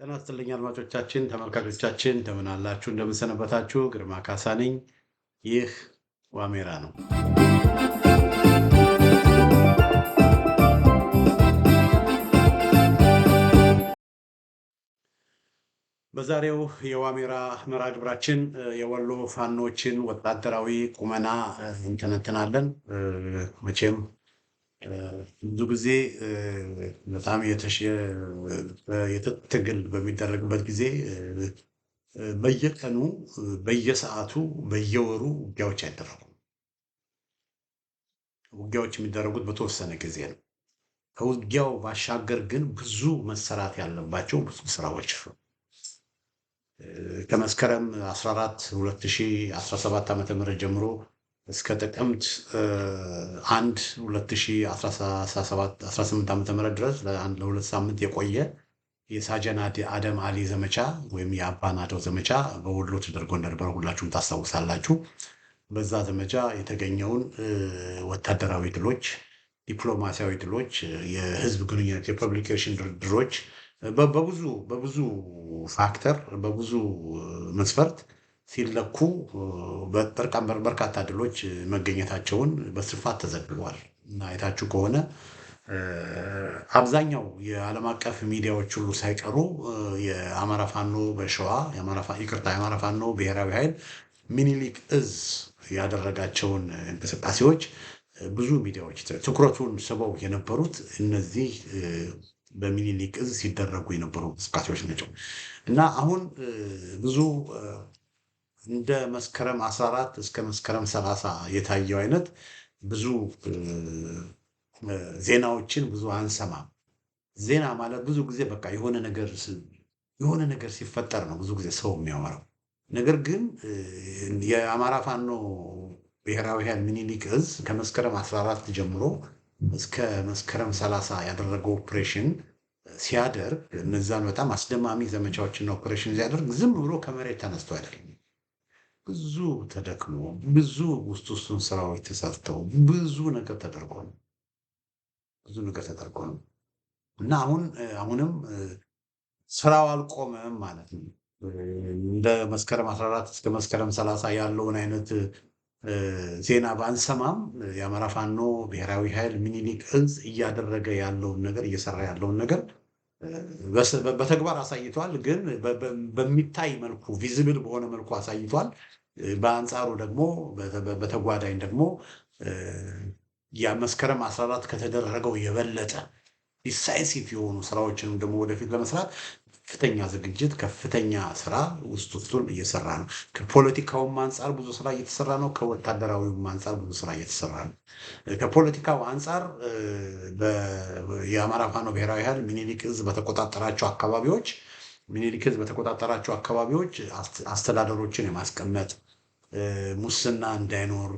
ጤና ይስጥልኝ አድማጮቻችን፣ ተመልካቾቻችን እንደምን አላችሁ? እንደምን ሰነበታችሁ? ግርማ ካሳ ነኝ። ይህ ዋሜራ ነው። በዛሬው የዋሜራ መርሃ ግብራችን የወሎ ፋኖችን ወታደራዊ ቁመና እንተነትናለን። መቼም ብዙ ጊዜ በጣም ትግል በሚደረግበት ጊዜ በየቀኑ በየሰዓቱ በየወሩ ውጊያዎች አይደረጉም። ውጊያዎች የሚደረጉት በተወሰነ ጊዜ ነው። ከውጊያው ባሻገር ግን ብዙ መሰራት ያለባቸው ብዙ ስራዎች ከመስከረም 14 2017 ዓ.ም ጀምሮ እስከ ጥቅምት 1 2018 ዓ.ም ድረስ ለሁለት ሳምንት የቆየ የሳጀን አደም አሊ ዘመቻ ወይም የአባናደው ዘመቻ በወሎ ተደርጎ እንደነበረ ሁላችሁም ታስታውሳላችሁ። በዛ ዘመቻ የተገኘውን ወታደራዊ ድሎች፣ ዲፕሎማሲያዊ ድሎች፣ የህዝብ ግንኙነት፣ የፐብሊኬሽን ድርድሮች በብዙ ፋክተር በብዙ መስፈርት ሲለኩ በርካታ ድሎች መገኘታቸውን በስፋት ተዘግቧል እና አይታችሁ ከሆነ አብዛኛው የዓለም አቀፍ ሚዲያዎች ሁሉ ሳይቀሩ የአማራ ፋኖ በሸዋ የአማራ ፋኖ ብሔራዊ ኃይል ሚኒሊክ እዝ ያደረጋቸውን እንቅስቃሴዎች ብዙ ሚዲያዎች ትኩረቱን ስበው የነበሩት እነዚህ በሚኒሊክ እዝ ሲደረጉ የነበሩ እንቅስቃሴዎች ናቸው እና አሁን ብዙ እንደ መስከረም 14 እስከ መስከረም 30 የታየው አይነት ብዙ ዜናዎችን ብዙ አንሰማም። ዜና ማለት ብዙ ጊዜ በቃ የሆነ ነገር ሲፈጠር ነው ብዙ ጊዜ ሰው የሚያወራው። ነገር ግን የአማራ ፋኖ ብሔራዊ ኃይል ሚኒሊክ እዝ ከመስከረም 14 ጀምሮ እስከ መስከረም 30 ያደረገው ኦፕሬሽን ሲያደርግ እነዛን በጣም አስደማሚ ዘመቻዎችና ኦፕሬሽን ሲያደርግ ዝም ብሎ ከመሬት ተነስቶ አይደለም። ብዙ ተደክሞ ብዙ ውስጡን ስራዎች ተሰርተው ብዙ ነገር ተደርጎ ነው እና አሁንም ስራው አልቆመም ማለት ነው። እንደ መስከረም 14 እስከ መስከረም 30 ያለውን አይነት ዜና ባንሰማም የአማራ ፋኖ ብሔራዊ ኃይል ሚኒሊክ እዝ እያደረገ ያለውን ነገር እየሰራ ያለውን ነገር በተግባር አሳይቷል። ግን በሚታይ መልኩ ቪዚብል በሆነ መልኩ አሳይቷል። በአንጻሩ ደግሞ በተጓዳኝ ደግሞ የመስከረም 14 ከተደረገው የበለጠ ዲሳይሲቭ የሆኑ ስራዎችንም ደግሞ ወደፊት ለመስራት ከፍተኛ ዝግጅት ከፍተኛ ስራ ውስጡን እየሰራ ነው። ከፖለቲካውም አንጻር ብዙ ስራ እየተሰራ ነው። ከወታደራዊውም አንጻር ብዙ ስራ እየተሰራ ነው። ከፖለቲካው አንጻር የአማራ ፋኖ ብሔራዊ ኃይል ሚኒሊክ እዝ በተቆጣጠራቸው አካባቢዎች አስተዳደሮችን የማስቀመጥ ሙስና እንዳይኖር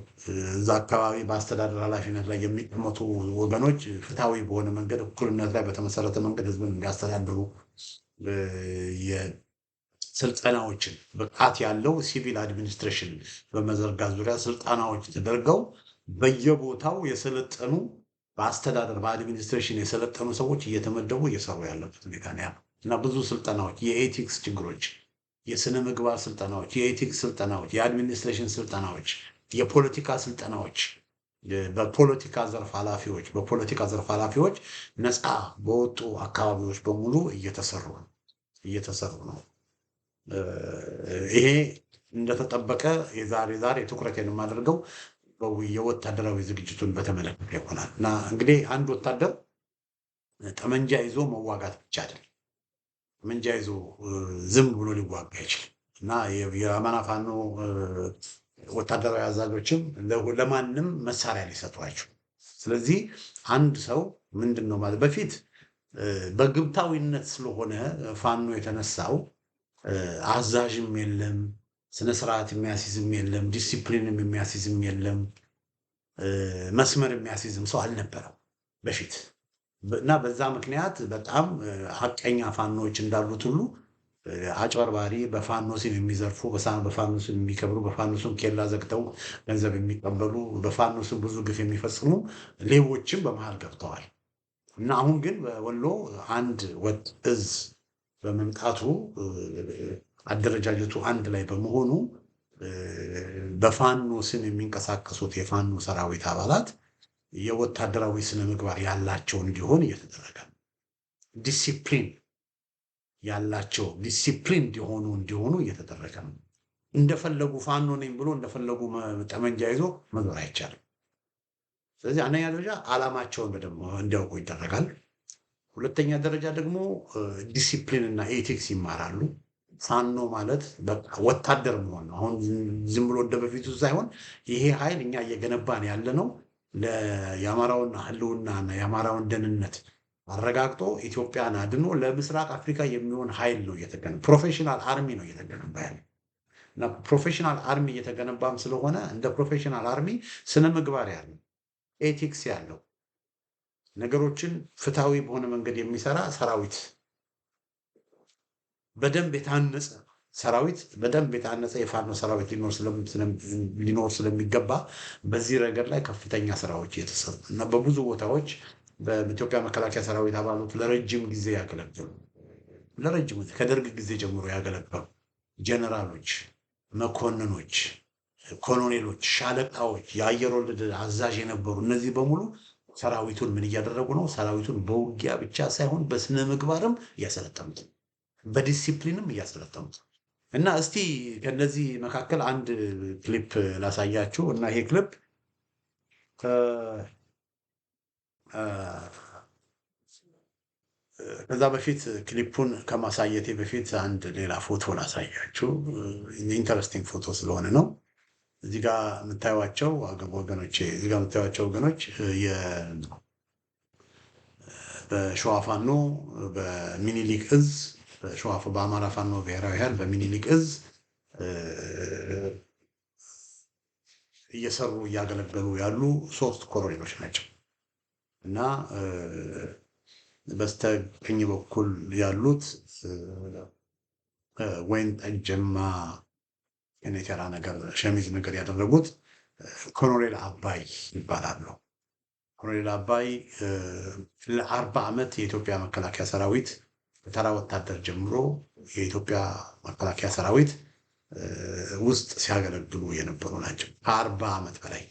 እዛ አካባቢ በአስተዳደር ኃላፊነት ላይ የሚቀመጡ ወገኖች ፍትሐዊ በሆነ መንገድ እኩልነት ላይ በተመሰረተ መንገድ ህዝብን እንዲያስተዳድሩ የስልጠናዎችን ብቃት ያለው ሲቪል አድሚኒስትሬሽን በመዘርጋት ዙሪያ ስልጠናዎች ተደርገው በየቦታው የሰለጠኑ በአስተዳደር በአድሚኒስትሬሽን የሰለጠኑ ሰዎች እየተመደቡ እየሰሩ ያለበት ሁኔታ ነው ያለው እና ብዙ ስልጠናዎች፣ የኤቲክስ ችግሮች፣ የስነ ምግባር ስልጠናዎች፣ የኤቲክስ ስልጠናዎች፣ የአድሚኒስትሬሽን ስልጠናዎች፣ የፖለቲካ ስልጠናዎች በፖለቲካ ዘርፍ ኃላፊዎች ነፃ በወጡ አካባቢዎች በሙሉ እየተሰሩ ነው። ይሄ እንደተጠበቀ ዛሬ ትኩረቴን የማደርገው የወታደራዊ ዝግጅቱን በተመለከተ ይሆናል እና እንግዲህ አንድ ወታደር ጠመንጃ ይዞ መዋጋት ብቻ አይደለም። ጠመንጃ ይዞ ዝም ብሎ ሊዋጋ አይችልም እና የአማራ ፋኖ ወታደራዊ አዛዦችም ለማንም መሳሪያ ሊሰጧቸው። ስለዚህ አንድ ሰው ምንድን ነው ማለት በፊት በግብታዊነት ስለሆነ ፋኖ የተነሳው አዛዥም የለም፣ ስነስርዓት የሚያስይዝም የለም፣ ዲሲፕሊንም የሚያስይዝም የለም፣ መስመር የሚያስይዝም ሰው አልነበረም በፊት እና በዛ ምክንያት በጣም ሀቀኛ ፋኖዎች እንዳሉት ሁሉ አጭበርባሪ፣ በፋኖ ስም የሚዘርፉ፣ በፋኖ ስም የሚከብሩ፣ በፋኖ ስም ኬላ ዘግተው ገንዘብ የሚቀበሉ፣ በፋኖ ስም ብዙ ግፍ የሚፈጽሙ ሌቦችም በመሃል ገብተዋል እና አሁን ግን በወሎ አንድ ወጥ እዝ በመምጣቱ አደረጃጀቱ አንድ ላይ በመሆኑ በፋኖ ስም የሚንቀሳቀሱት የፋኖ ሰራዊት አባላት የወታደራዊ ስነ ምግባር ያላቸው እንዲሆን እየተደረገ ነው። ዲሲፕሊን ያላቸው ዲሲፕሊን እንዲሆኑ እየተደረገ ነው። እንደፈለጉ ፋኖ ነኝ ብሎ እንደፈለጉ ጠመንጃ ይዞ መዞር አይቻልም። ስለዚህ አንደኛ ደረጃ ዓላማቸውን በደንብ እንዲያውቁ ይደረጋል። ሁለተኛ ደረጃ ደግሞ ዲሲፕሊን እና ኤቲክስ ይማራሉ። ፋኖ ማለት በቃ ወታደር መሆን ነው። አሁን ዝም ብሎ እንደ በፊቱ ሳይሆን ይሄ ኃይል እኛ እየገነባን ያለ ነው የአማራውን ህልውናና የአማራውን ደህንነት አረጋግጦ ኢትዮጵያን አድኖ ለምስራቅ አፍሪካ የሚሆን ኃይል ነው እየተገነባ፣ ፕሮፌሽናል አርሚ ነው እየተገነባ ያለ እና ፕሮፌሽናል አርሚ እየተገነባም ስለሆነ እንደ ፕሮፌሽናል አርሚ ስነ ምግባር ያለው ኤቲክስ ያለው ነገሮችን ፍትሃዊ በሆነ መንገድ የሚሰራ ሰራዊት፣ በደንብ የታነጸ ሰራዊት፣ በደንብ የታነጸ የፋኖ ሰራዊት ሊኖር ስለሚገባ በዚህ ረገድ ላይ ከፍተኛ ስራዎች እየተሰሩ እና በብዙ ቦታዎች በኢትዮጵያ መከላከያ ሰራዊት አባላት ለረጅም ጊዜ ያገለገሉ ከደርግ ጊዜ ጀምሮ ያገለገሉ ጀነራሎች፣ መኮንኖች፣ ኮሎኔሎች፣ ሻለቃዎች፣ የአየር ወለድ አዛዥ የነበሩ እነዚህ በሙሉ ሰራዊቱን ምን እያደረጉ ነው? ሰራዊቱን በውጊያ ብቻ ሳይሆን በስነ ምግባርም እያሰለጠኑት፣ በዲሲፕሊንም እያሰለጠኑት እና እስቲ ከነዚህ መካከል አንድ ክሊፕ ላሳያችሁ እና ይሄ ክሊፕ ከዛ በፊት ክሊፑን ከማሳየቴ በፊት አንድ ሌላ ፎቶ ላሳያችሁ። ኢንተረስቲንግ ፎቶ ስለሆነ ነው። እዚህ ጋር የምታዩዋቸው ወገኖች በሸዋ ፋኖ በሚኒሊክ እዝ በአማራ ፋኖ ብሔራዊ ኃይል በሚኒሊክ እዝ እየሰሩ እያገለገሉ ያሉ 3 ኮሎኔሎች ናቸው እና በስተቀኝ በኩል ያሉት ወይን ጠጀማ የኔቴራ ነገር ሸሚዝ ነገር ያደረጉት ኮሎኔል አባይ ይባላሉ። ኮሎኔል አባይ ለ40 ዓመት የኢትዮጵያ መከላከያ ሰራዊት ተራ ወታደር ጀምሮ የኢትዮጵያ መከላከያ ሰራዊት ውስጥ ሲያገለግሉ የነበሩ ናቸው። ከ40 ዓመት በላይ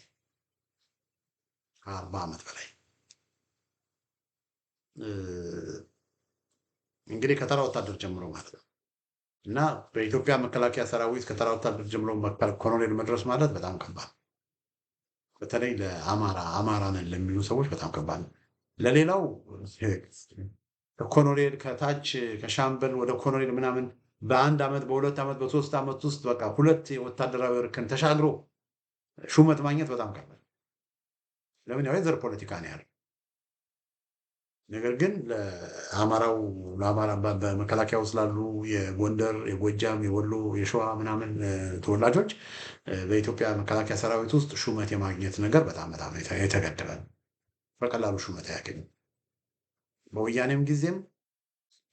እንግዲህ ከተራ ወታደር ጀምሮ ማለት ነው እና በኢትዮጵያ መከላከያ ሰራዊት ከተራ ወታደር ጀምሮ ኮሎኔል መድረስ ማለት በጣም ከባድ፣ በተለይ ለአማራ ነን ለሚሉ ሰዎች በጣም ከባድ ነው። ለሌላው ኮሎኔል ከታች ከሻምበል ወደ ኮሎኔል ምናምን በ1 ዓመት በ2 ዓመት በ3 ዓመት ውስጥ በቃ 2 የወታደራዊ እርከን ተሻግሮ ሹመት ማግኘት በጣም ከባድ። ለምን? ያው የዘር ፖለቲካ ነው ያለው። ነገር ግን ለአማራ በመከላከያ ውስጥ ላሉ የጎንደር፣ የጎጃም፣ የወሎ፣ የሸዋ ምናምን ተወላጆች በኢትዮጵያ መከላከያ ሰራዊት ውስጥ ሹመት የማግኘት ነገር በጣም የተገደበ ነው። በቀላሉ ሹመት አያገኝም። በወያኔም ጊዜም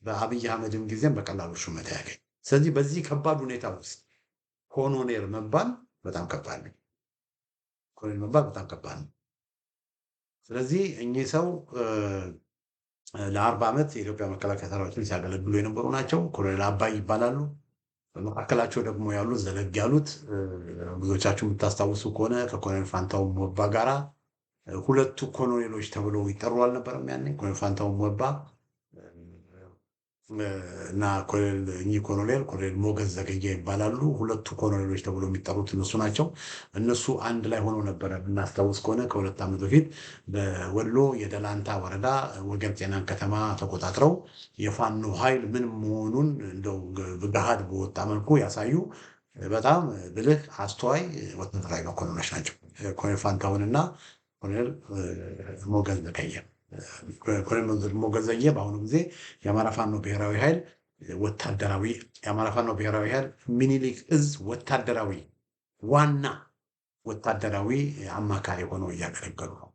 በአብይ አህመድም ጊዜም በቀላሉ ሹመት አያገኝም። ስለዚህ በዚህ ከባድ ሁኔታ ውስጥ ኮሎኔል መባል በጣም ከባድ ነው። ስለዚህ እኚህ ሰው ለ40 ዓመት የኢትዮጵያ መከላከያ ሰራዊትን ሲያገለግሉ የነበሩ ናቸው። ኮሎኔል አባይ ይባላሉ። በመካከላቸው ደግሞ ያሉት ዘለግ ያሉት ብዙዎቻችሁ የምታስታውሱ ከሆነ ከኮሎኔል ፋንታው ሞባ ጋራ 2 ኮሎኔሎች ተብለው ይጠሩ አልነበረም? ያኔ ኮሎኔል ፋንታው ሞባ እና እኚህ ኮሎኔል ሞገዝ ዘገየ ይባላሉ። 2 ኮሎኔሎች ተብሎ የሚጠሩት እነሱ ናቸው። እነሱ አንድ ላይ ሆነው ነበረ እናስታውስ ከሆነ ከ2 ዓመት በፊት በወሎ የደላንታ ወረዳ ወገን ጤናን ከተማ ተቆጣጥረው የፋኖ ኃይል ምን መሆኑን እንደው ገሃድ በወጣ መልኩ ያሳዩ በጣም ብልህ አስተዋይ ወታደራዊ መኮንኖች ናቸው። ኮሎኔል ፋንታሁንና ኮሎኔል ሞገዝ ዘገየ። ኮሎኔል ሞገዝ ዘገየ በአሁኑ ጊዜ የአማራ ፋኖ ብሔራዊ ኃይል የአማራ ፋኖ ብሔራዊ ኃይል ሚኒሊክ እዝ ዋና ወታደራዊ አማካሪ ሆነው እያገለገሉ ነው።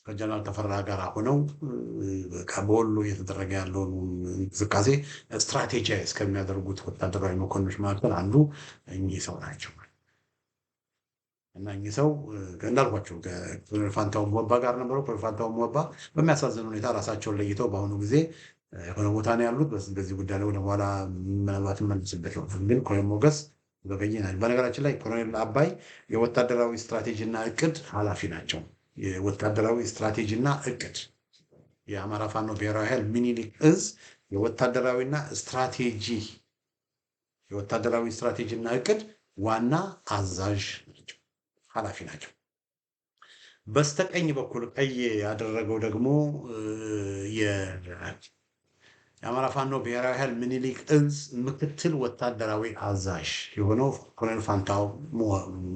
ከጀነራል ተፈራ ጋር ሆነው በወሎ እየተደረገ ያለውን እንቅስቃሴ ስትራቴጂያዊ እስከሚያደርጉት ወታደራዊ መኮንኖች መካከል አንዱ እኚህ ሰው ናቸው እና እኚህ ሰው እንዳልኳቸው ከኮሎኔል ፋንታው ሞባ ጋር ነበሩ። ኮሎኔል ፋንታው ሞባ በሚያሳዝን ሁኔታ ራሳቸውን ለይተው በአሁኑ ጊዜ የሆነ ቦታ ነው ያሉት። በዚህ ጉዳይ ላይ ወደ በኋላ ምናልባት መልስበት ነው። ግን ኮሎኔል ሞገስ በቀኝ ናቸው። በነገራችን ላይ ኮሎኔል አባይ የወታደራዊ ስትራቴጂና እቅድ ኃላፊ ናቸው። የወታደራዊ ስትራቴጂና እቅድ የአማራ ፋኖ ብሔራዊ ኃይል ሚኒሊክ እዝ የወታደራዊና ስትራቴጂና እቅድ ዋና አዛዥ ናቸው፣ ኃላፊ ናቸው። በስተቀኝ በኩል ቀይ ያደረገው ደግሞ የአማራ ፋኖ ብሔራዊ ኃይል ሚኒሊክ እዝ ምክትል ወታደራዊ አዛዥ የሆነው ኮሎኔል ፋንታው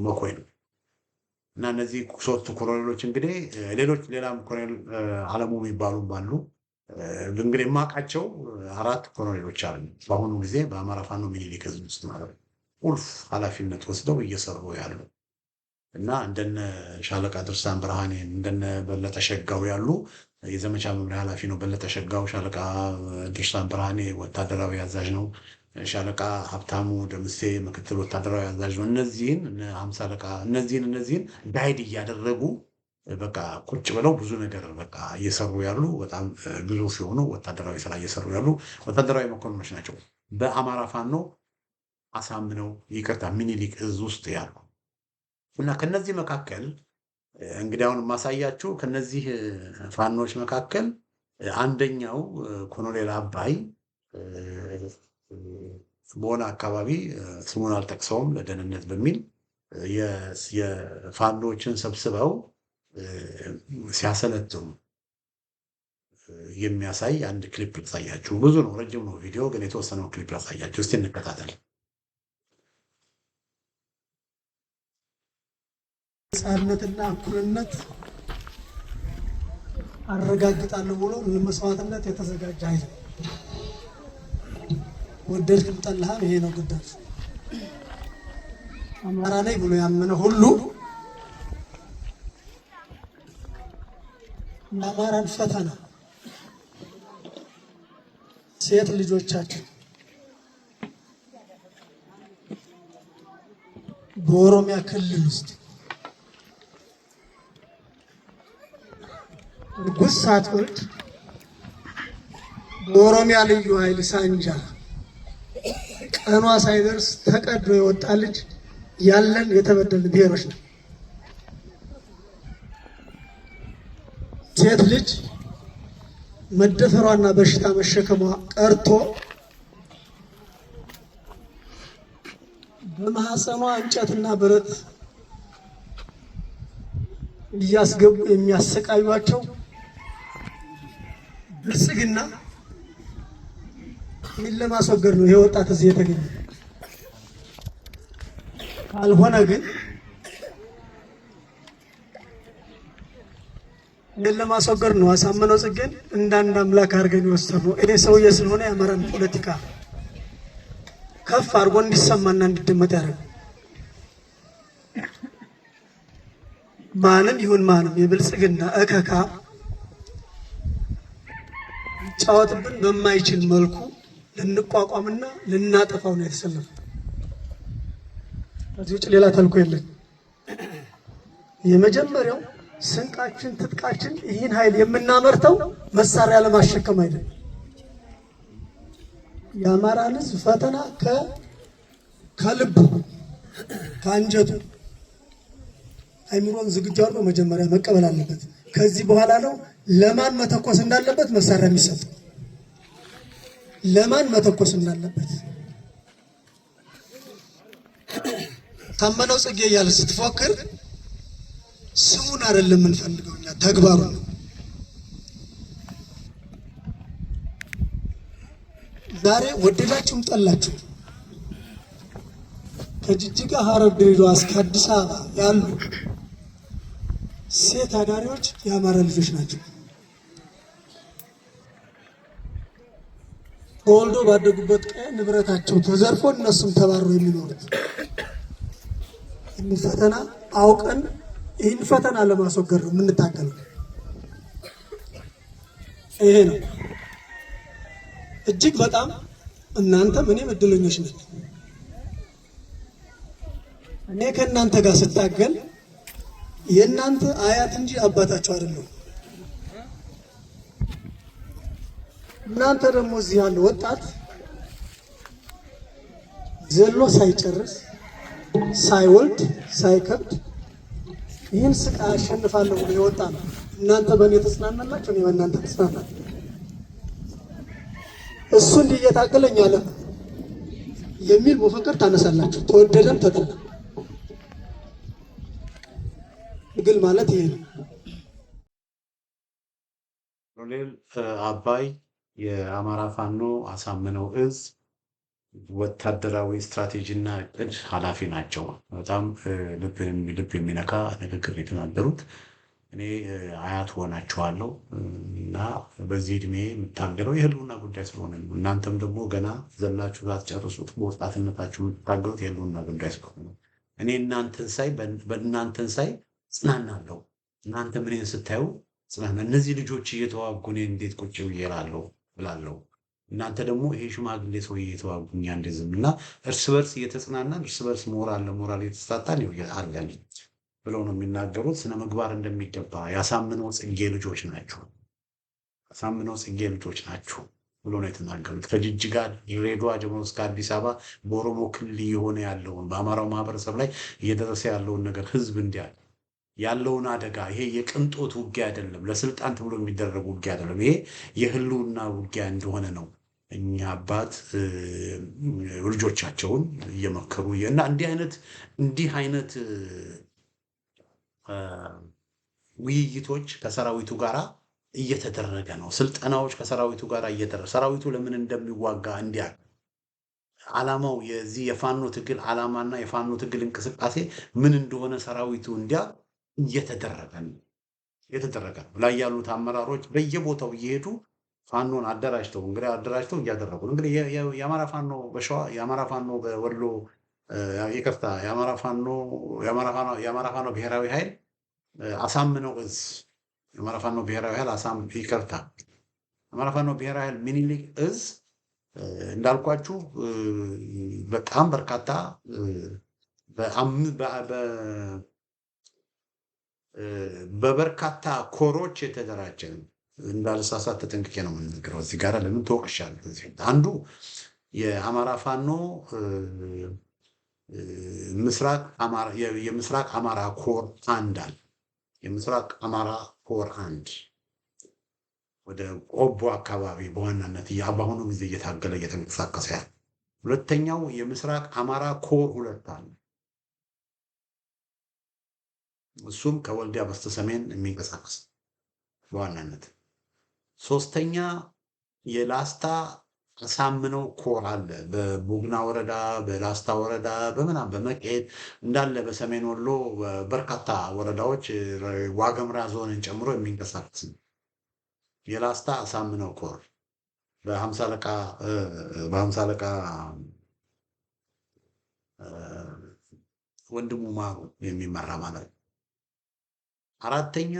መኮይ ነው። እና እነዚህ ሶስቱ ኮሎኔሎች እንግዲህ ሌላም ኮሎኔል አለሙ የሚባሉም አሉ። እንግዲህ የማውቃቸው 4 ኮሎኔሎች አሉ በአሁኑ ጊዜ በአማራ ፋኖ ሚኒሊክ እዝ ውስጥ ማለት ነው፣ ቁልፍ ኃላፊነት ወስደው እየሰሩ ያሉ እና እንደነ ሻለቃ ድርሳን ብርሃኔ እንደነ በለጠ ሸጋው ያሉ የዘመቻ መምሪያ ኃላፊ ነው በለጠ ሸጋው። ሻለቃ ድርሳን ብርሃኔ ወታደራዊ አዛዥ ነው። ሻለቃ ሀብታሙ ደምሴ ምክትል ወታደራዊ አዛዥ ነው። እነዚህን 50 አለቃ እነዚህን ጋይድ እያደረጉ በቃ ቁጭ ብለው ብዙ ነገር በቃ እየሰሩ ያሉ በጣም ግዙፍ የሆኑ ወታደራዊ ስራ እየሰሩ ያሉ ወታደራዊ መኮንኖች ናቸው። በአማራ ፋኖ አሳምነው ሚኒሊክ እዝ ውስጥ ያሉ እና ከነዚህ መካከል እንግዲህ አሁን ማሳያችሁ ከነዚህ ፋኖች መካከል አንደኛው ኮሎኔል አባይ በሆነ አካባቢ ስሙን አልጠቅሰውም ለደህንነት በሚል የፋኖችን ሰብስበው ሲያሰለጥኑ የሚያሳይ አንድ ክሊፕ ላሳያችሁ። ብዙ ነው፣ ረጅም ነው ቪዲዮ፣ ግን የተወሰነው ክሊፕ ላሳያችሁ። እስቲ እንከታተል። ነፃነትና እኩልነት አረጋግጣለሁ ብሎ ለመስዋዕትነት የተዘጋጀ ኃይል ወደድክም ጠላህም ይሄ ነው ግዳጅ። አማራ ላይ ብሎ ያመነ ሁሉ የአማራን ፈተና ሴት ልጆቻችን በኦሮሚያ ክልል ውስጥ እርጉዝ ሳትወልድ በኦሮሚያ ልዩ ኃይል ሳንጃ ቀኗ ሳይደርስ ተቀዶ የወጣ ልጅ ያለን የተበደሉ ብሔሮች ነው። ሴት ልጅ መደፈሯና በሽታ መሸከሟ ቀርቶ በማህፀኗ እንጨትና ብረት እያስገቡ የሚያሰቃዩቸው ብልጽግና ይህን ለማስወገድ ነው ይሄ ወጣት እዚህ የተገኘ። ካልሆነ ግን ይህን ለማስወገድ ነው አሳምነው ጽጌን እንዳንድ አምላክ አድርገን የወሰድነው። እኔ ሰውዬ ስለሆነ የአማራን ፖለቲካ ከፍ አድርጎ እንዲሰማና እንዲደመጥ ያደረገ ማንም ይሁን ማንም የብልጽግና እከካ ጫወትብን በማይችል መልኩ ልንቋቋምና ልናጠፋው ነው የተሰለፈ። ከዚህ ውጭ ሌላ ተልኮ የለም። የመጀመሪያው ስንቃችን ትጥቃችን ይህን ኃይል የምናመርተው መሳሪያ ለማሸከም አይደለም። የአማራን ሕዝብ ፈተና ከልቡ ከአንጀቱ አይምሮን ዝግጁ አድርጎ መጀመሪያ መቀበል አለበት። ከዚህ በኋላ ነው ለማን መተኮስ እንዳለበት መሳሪያ የሚሰጠው። ለማን መተኮስ እንዳለበት ታመነው ጽጌ እያለ ስትፎክር ስሙን አይደለም የምንፈልገው እኛ ተግባሩ ነው። ዛሬ ወደዳችሁም ጠላችሁ ከጅጅጋ ሐረር፣ ድሬዳዋ እስከ አዲስ አበባ ያሉ ሴት አዳሪዎች የአማራ ልጆች ናቸው። ተወልዶ ባደጉበት ቀን ንብረታቸው ተዘርፎ እነሱም ተባረው የሚኖሩት ይህን ፈተና አውቀን ይህን ፈተና ለማስወገድ ነው የምንታገለው። ይሄ ነው እጅግ በጣም እናንተም እኔም እድለኞች ነን። እኔ ከእናንተ ጋር ስታገል የእናንተ አያት እንጂ አባታቸው አይደለም። እናንተ ደግሞ እዚህ ያለ ወጣት ዘሎ ሳይጨርስ ሳይወልድ ሳይከብድ ይህን ስቃይ አሸንፋለሁ ብሎ የወጣ ነው። እናንተ በእኔ ተጽናናላችሁ፣ እኔ በእናንተ ተጽናናለሁ። እሱ እንዲህ እየታገለኝ አለ የሚል መፈክር ታነሳላችሁ፣ ተወደደም ተጠላ። ትግል ማለት ይሄ ነው። ኮሎኔል አባይ የአማራ ፋኖ አሳምነው እዝ ወታደራዊ ስትራቴጂና እቅድ ኃላፊ ናቸው። በጣም ልብ የሚነካ ንግግር የተናገሩት። እኔ አያት ሆናችኋለሁ እና በዚህ እድሜ የምታገለው የህልውና ጉዳይ ስለሆነ ነው። እናንተም ደግሞ ገና ዘላችሁ ሳትጨርሱት በወጣትነታችሁ የምትታገሉት የህልውና ጉዳይ ስለሆነ ነው። እኔ በእናንተን ሳይ ጽናናለሁ። እናንተ ምንን ስታዩ ጽናና። እነዚህ ልጆች እየተዋጉ እኔ እንዴት ቁጭ ብዬ እላለሁ። እናንተ ደግሞ ይሄ ሽማግሌ ሰው እየተዋጉ እኛ እንደዝም እና እርስ በርስ እየተጽናናን እርስ በርስ ሞራል ለሞራል እየተስታጣን አለን ብለው ነው የሚናገሩት። ስነ ምግባር እንደሚገባ ያሳምነው ጽጌ ልጆች ናቸው። ያሳምነው ጽጌ ልጆች ናቸው ብሎ ነው የተናገሩት። ከጅጅጋ ድሬዳዋ ጀምሮ እስከ አዲስ አበባ በኦሮሞ ክልል የሆነ ያለውን በአማራው ማህበረሰብ ላይ እየደረሰ ያለውን ነገር ህዝብ እንዲያል ያለውን አደጋ ይሄ የቅንጦት ውጊያ አይደለም፣ ለስልጣን ተብሎ የሚደረግ ውጊያ አይደለም። ይሄ የህልውና ውጊያ እንደሆነ ነው እኛ አባት ልጆቻቸውን እየመከሩ እና እንዲህ አይነት ውይይቶች ከሰራዊቱ ጋር እየተደረገ ነው። ስልጠናዎች ከሰራዊቱ ጋር እየተደረገ ሰራዊቱ ለምን እንደሚዋጋ እንዲያውቅ ዓላማው የዚህ የፋኖ ትግል ዓላማና የፋኖ ትግል እንቅስቃሴ ምን እንደሆነ ሰራዊቱ እንዲያውቅ እየተደረገ ነው። ላይ ያሉት አመራሮች በየቦታው እየሄዱ ፋኖን አደራጅተው እያደረጉ ነው። እንግዲህ የአማራ ፋኖ በሸዋ የአማራ ፋኖ በወሎ ይቅርታ የአማራ ፋኖ ብሔራዊ ኃይል አሳምነው እዝ የአማራ ፋኖ ብሔራዊ ኃይል ይቅርታ የአማራ ፋኖ ብሔራዊ ኃይል ሚኒሊክ እዝ እንዳልኳችሁ በጣም በርካታ በበርካታ ኮሮች የተደራጀ ነው። እንዳልሳሳት ተጠንቅቄ ነው የምንነግረው። እዚህ ጋር ለምን ተወቅሻለሁ? አንዱ የአማራ ፋኖ የምስራቅ አማራ ኮር አንድ አለ። የምስራቅ አማራ ኮር አንድ ወደ ቆቦ አካባቢ በዋናነት በአሁኑ ጊዜ እየታገለ እየተንቀሳቀሰ ያለ። ሁለተኛው የምስራቅ አማራ ኮር ሁለት አለ። እሱም ከወልዲያ በስተሰሜን የሚንቀሳቀስ በዋናነት። ሶስተኛ የላስታ አሳምነው ኮር አለ። በቡግና ወረዳ፣ በላስታ ወረዳ፣ በመቄት እንዳለ በሰሜን ወሎ በርካታ ወረዳዎች ዋገምራ ዞንን ጨምሮ የሚንቀሳቀስ የላስታ አሳምነው ኮር በሀምሳ አለቃ ወንድሙ ማሩ የሚመራ ማለት ነው። አራተኛ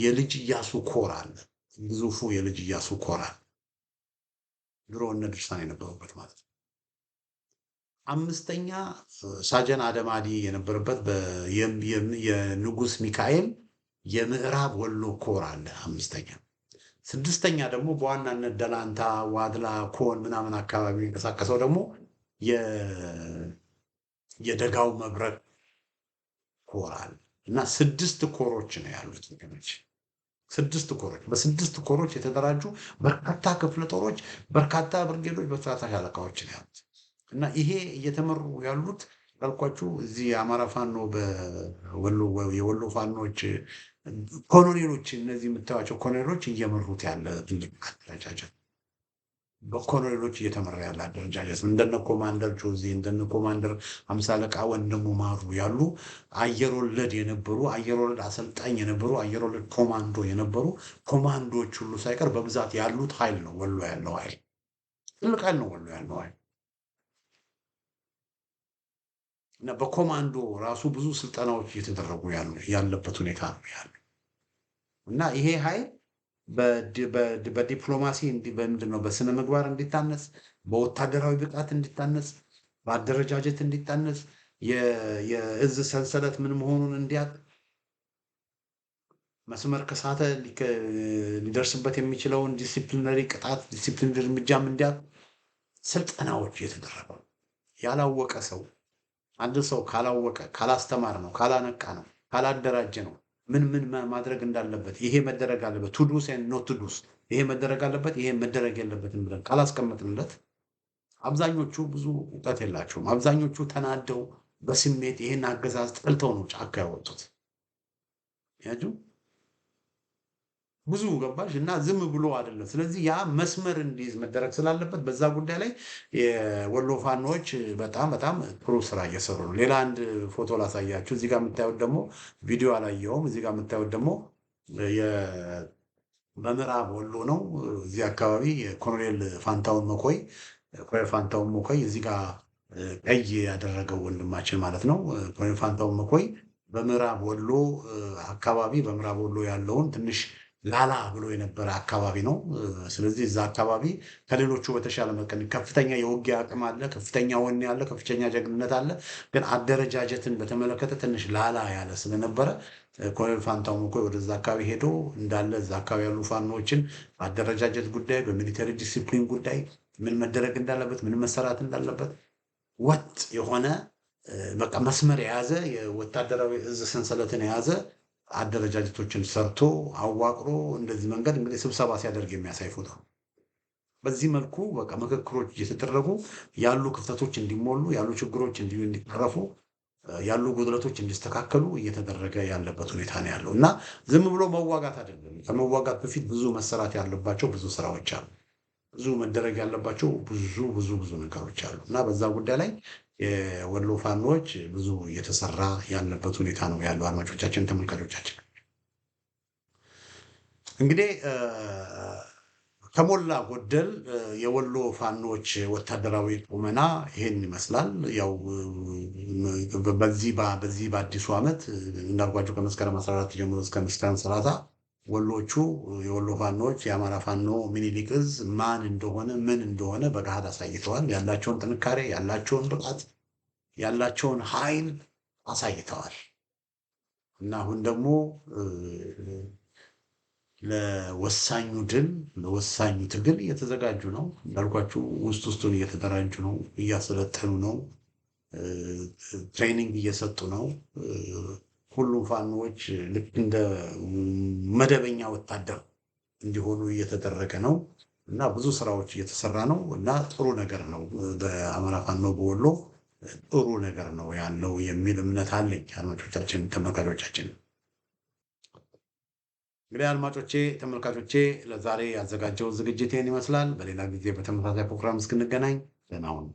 የልጅ ኢያሱ ኮር አለ። ግዙፉ የልጅ ኢያሱ ኮር አለ። ድሮ እነ ድርሳን የነበሩበት ማለት ነው። አምስተኛ ሳጀን አደማዲ የነበረበት የንጉስ ሚካኤል የምዕራብ ወሎ ኮር አለ አምስተኛ። ስድስተኛ ደግሞ በዋናነት ደላንታ፣ ዋድላ፣ ኮን ምናምን አካባቢ የሚንቀሳቀሰው ደግሞ የደጋው መብረቅ ኮር አለ እና 6 ኮሮች ነው ያሉት ወገኖች። 6 ኮሮች በ6 ኮሮች የተደራጁ በርካታ ክፍለ ጦሮች፣ በርካታ ብርጌዶች፣ በርካታ ሻለቃዎች ነው ያሉት እና ይሄ እየተመሩ ያሉት ያልኳችሁ እዚህ የአማራ ፋኖ የወሎ ፋኖች ኮሎኔሎች፣ እነዚህ የምታዩቸው ኮሎኔሎች እየመሩት ያለ ትልቅ አደረጃጀት፣ በኮሎኔሎች እየተመራ ያለ አደረጃጀት እንደነ ኮማንደር ጆዚ፣ እንደነ ኮማንደር ሃምሳ አለቃ ወንድሙ ማሩ ያሉ አየር ወለድ የነበሩ አየር ወለድ አሰልጣኝ የነበሩ አየር ወለድ ኮማንዶ የነበሩ ኮማንዶዎች ሁሉ ሳይቀር በብዛት ያሉት ኃይል ነው ወሎ ያለው ኃይል። ትልቅ ኃይል ነው ወሎ ያለው ኃይል እና በኮማንዶ ራሱ ብዙ ስልጠናዎች እየተደረጉ ያለበት ሁኔታ ነው ያለው እና ይሄ ኃይል በዲፕሎማሲ በምንድን ነው በስነ ምግባር እንዲታነጽ፣ በወታደራዊ ብቃት እንዲታነጽ፣ በአደረጃጀት እንዲታነጽ፣ የእዝ ሰንሰለት ምን መሆኑን እንዲያውቅ መስመር ከሳተ ሊደርስበት የሚችለውን ዲሲፕሊነሪ ቅጣት፣ ዲሲፕሊነሪ እርምጃም እንዲያውቅ ስልጠናዎች እየተደረገ ነው። ያላወቀ ሰው አንድ ሰው ካላወቀ፣ ካላስተማር ነው፣ ካላነቃ ነው፣ ካላደራጀ ነው ምን ማድረግ እንዳለበት፣ ይሄ መደረግ አለበት ቱዱስ ኖት ቱዱስ፣ ይሄ መደረግ አለበት፣ ይሄ መደረግ የለበትም ብለን ካላስቀመጥንለት፣ አብዛኞቹ ብዙ እውቀት የላቸውም። አብዛኞቹ ተናደው በስሜት ይሄን አገዛዝ ጠልተው ነው ጫካ ያወጡት። ያጁ ብዙ ገባሽ እና ዝም ብሎ አይደለም። ስለዚህ ያ መስመር እንዲይዝ መደረግ ስላለበት በዛ ጉዳይ ላይ የወሎ ፋኖዎች በጣም በጣም ጥሩ ስራ እየሰሩ ነው። ሌላ አንድ ፎቶ ላሳያችሁ። እዚህ ጋር የምታዩት ደግሞ ቪዲዮ አላየውም። እዚህ ጋር የምታዩት ደግሞ በምዕራብ ወሎ ነው። እዚህ አካባቢ የኮሎኔል ፋንታውን መኮይ እዚህ ጋር ቀይ ያደረገው ወንድማችን ማለት ነው። ኮሎኔል ፋንታውን መኮይ በምዕራብ ወሎ አካባቢ በምዕራብ ወሎ ያለውን ትንሽ ላላ ብሎ የነበረ አካባቢ ነው። ስለዚህ እዛ አካባቢ ከሌሎቹ በተሻለ መጠን ከፍተኛ የውጊያ አቅም አለ፣ ከፍተኛ ወኔ አለ፣ ከፍተኛ ጀግንነት አለ። ግን አደረጃጀትን በተመለከተ ትንሽ ላላ ያለ ስለነበረ ኮሎኔል ፋንታውን መኮይ ወደዛ አካባቢ ሄዶ እንዳለ እዛ አካባቢ ያሉ ፋኖዎችን በአደረጃጀት ጉዳይ፣ በሚሊተሪ ዲሲፕሊን ጉዳይ ምን መደረግ እንዳለበት፣ ምን መሰራት እንዳለበት ወጥ የሆነ በቃ መስመር የያዘ የወታደራዊ እዝ ሰንሰለትን የያዘ አደረጃጀቶችን ሰርቶ አዋቅሮ እንደዚህ መንገድ እንግዲህ ስብሰባ ሲያደርግ የሚያሳይ ፎቶ ነው። በዚህ መልኩ በቃ ምክክሮች እየተደረጉ ያሉ ክፍተቶች እንዲሞሉ፣ ያሉ ችግሮች እንዲቀረፉ፣ ያሉ ጉድለቶች እንዲስተካከሉ እየተደረገ ያለበት ሁኔታ ነው ያለው እና ዝም ብሎ መዋጋት አይደለም። ከመዋጋት በፊት ብዙ መሰራት ያለባቸው ብዙ ስራዎች አሉ። ብዙ መደረግ ያለባቸው ብዙ ነገሮች አሉ እና በዛ ጉዳይ ላይ የወሎ ፋኖዎች ብዙ እየተሰራ ያለበት ሁኔታ ነው ያለው። አድማጮቻችን፣ ተመልካቾቻችን እንግዲህ ከሞላ ጎደል የወሎ ፋኖዎች ወታደራዊ ቁመና ይሄን ይመስላል። ያው በዚህ በአዲሱ ዓመት እንዳልኳቸው ከመስከረም 14 ጀምሮ እስከ መስከረም 30 ወሎቹ የወሎ ፋኖዎች የአማራ ፋኖ ሚኒሊክ እዝ ማን እንደሆነ ምን እንደሆነ በገሃድ አሳይተዋል። ያላቸውን ጥንካሬ፣ ያላቸውን ብቃት፣ ያላቸውን ኃይል አሳይተዋል እና አሁን ደግሞ ለወሳኙ ድል፣ ለወሳኙ ትግል እየተዘጋጁ ነው። እንዳልኳችሁ ውስጡን እየተደራጁ ነው፣ እያሰለጠኑ ነው፣ ትሬኒንግ እየሰጡ ነው። ሁሉም ፋኖዎች ልክ እንደ መደበኛ ወታደር እንዲሆኑ እየተደረገ ነው እና ብዙ ስራዎች እየተሰራ ነው እና ጥሩ ነገር ነው። በአማራ ፋኖ በወሎ ጥሩ ነገር ነው ያለው የሚል እምነት አለኝ። አድማጮቻችን፣ ተመልካቾቻችን እንግዲህ አድማጮቼ፣ ተመልካቾቼ ለዛሬ ያዘጋጀው ዝግጅት ይህን ይመስላል። በሌላ ጊዜ በተመሳሳይ ፕሮግራም እስክንገናኝ ደህና ሁኑ።